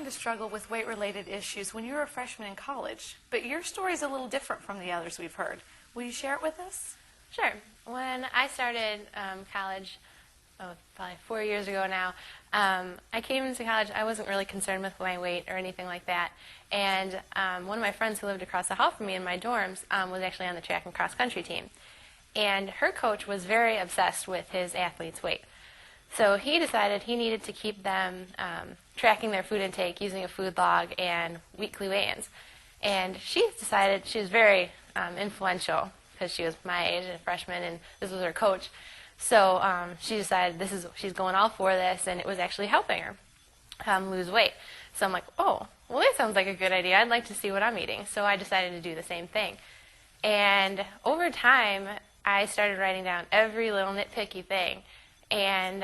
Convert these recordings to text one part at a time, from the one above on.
to struggle with weight-related issues when you were a freshman in college, but your story is a little different from the others we've heard. Will you share it with us? Sure. When I started college, probably 4 years ago now, I came into college. I wasn't really concerned with my weight or anything like that. And one of my friends who lived across the hall from me in my dorms was actually on the track and cross-country team. And her coach was very obsessed with his athletes' weight. So he decided he needed to keep them tracking their food intake using a food log and weekly weigh-ins. And she decided, she was very influential because she was my age, a freshman, and this was her coach. So she decided she's going all for this, and it was actually helping her lose weight. So I'm like, oh, well, that sounds like a good idea. I'd like to see what I'm eating. So I decided to do the same thing. And over time, I started writing down every little nitpicky thing. And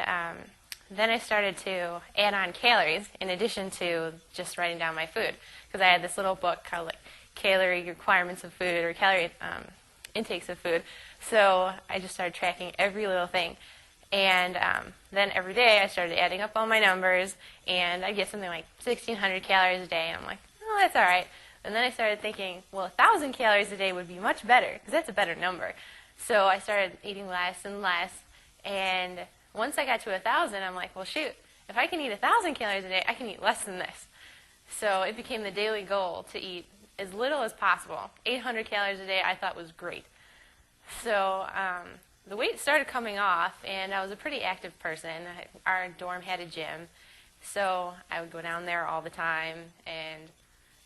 then I started to add on calories in addition to just writing down my food. Because I had this little book called like Calorie Requirements of Food or Calorie Intakes of Food. So I just started tracking every little thing. And then every day I started adding up all my numbers, and I'd get something like 1,600 calories a day. And I'm like, oh, that's all right. And then I started thinking, well, 1,000 calories a day would be much better, because that's a better number. So I started eating less and less. And once I got to 1,000, I'm like, well, shoot, if I can eat 1,000 calories a day, I can eat less than this. So it became the daily goal to eat as little as possible. 800 calories a day I thought was great. So the weight started coming off, and I was a pretty active person. Our dorm had a gym, so I would go down there all the time and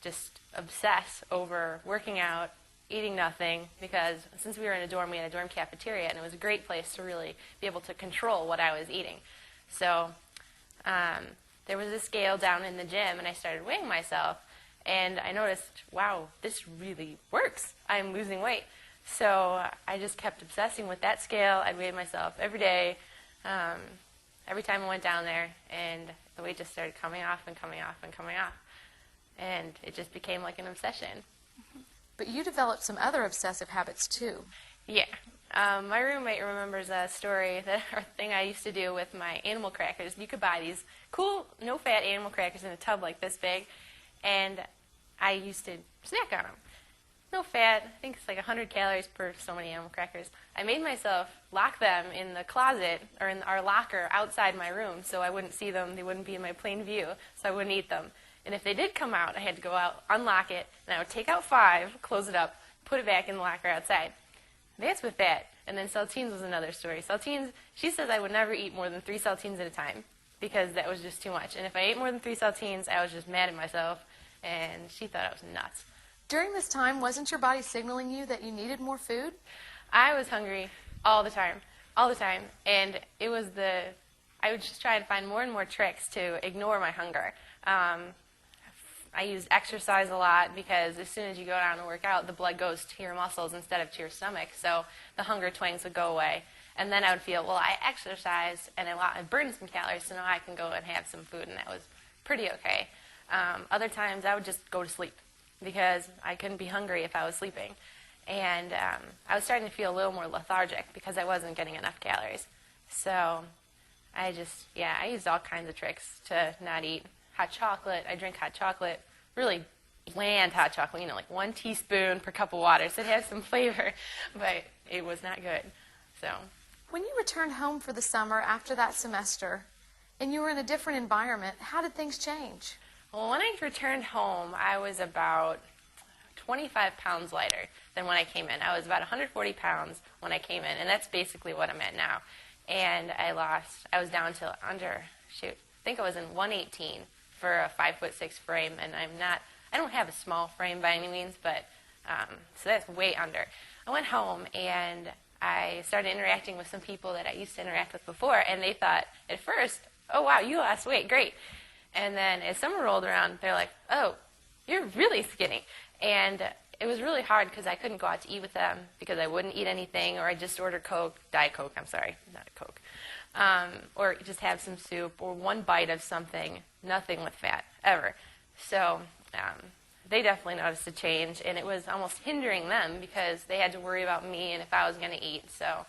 just obsess over working out, eating nothing, because since we were in a dorm, we had a dorm cafeteria, and it was a great place to really be able to control what I was eating. So there was a scale down in the gym, and I started weighing myself, and I noticed, wow, this really works. I'm losing weight. So I just kept obsessing with that scale. I'd weigh myself every day, every time I went down there, and the weight just started coming off and coming off and coming off. And it just became like an obsession. But you developed some other obsessive habits, too. Yeah. My roommate remembers a story or thing I used to do with my animal crackers. You could buy these cool, no-fat animal crackers in a tub like this big, and I used to snack on them. No fat. I think it's like 100 calories per so many animal crackers. I made myself lock them in the closet or in our locker outside my room so I wouldn't see them. They wouldn't be in my plain view, so I wouldn't eat them. And if they did come out, I had to go out, unlock it, and I would take out 5, close it up, put it back in the locker outside. That's with that. And then saltines was another story. Saltines, she says I would never eat more than 3 saltines at a time because that was just too much. And if I ate more than 3 saltines, I was just mad at myself, and she thought I was nuts. During this time, wasn't your body signaling you that you needed more food? I was hungry all the time, and it was I would just try and find more and more tricks to ignore my hunger. I used exercise a lot because as soon as you go down and work out, the blood goes to your muscles instead of to your stomach, so the hunger twangs would go away. And then I would feel, well, I exercised and I burned some calories, so now I can go and have some food, and that was pretty okay. Other times I would just go to sleep because I couldn't be hungry if I was sleeping. And I was starting to feel a little more lethargic because I wasn't getting enough calories. So I used all kinds of tricks to not eat. Hot chocolate, I drink hot chocolate, really bland hot chocolate, like 1 teaspoon per cup of water, so it has some flavor, but it was not good. So when you returned home for the summer after that semester, and you were in a different environment, how did things change? Well, when I returned home, I was about 25 pounds lighter than when I came in. I was about 140 pounds when I came in, and that's basically what I'm at now. And I was down to I think I was in 118 for a 5'6" frame, and I don't have a small frame by any means, but, so that's way under. I went home, and I started interacting with some people that I used to interact with before, and they thought, at first, oh, wow, you lost weight, great. And then as summer rolled around, they're like, oh, you're really skinny. And it was really hard because I couldn't go out to eat with them because I wouldn't eat anything, or I'd just order Diet Coke, I'm sorry, not a Coke. Or just have some soup or 1 bite of something, nothing with fat, ever. So they definitely noticed a change, and it was almost hindering them because they had to worry about me and if I was going to eat. So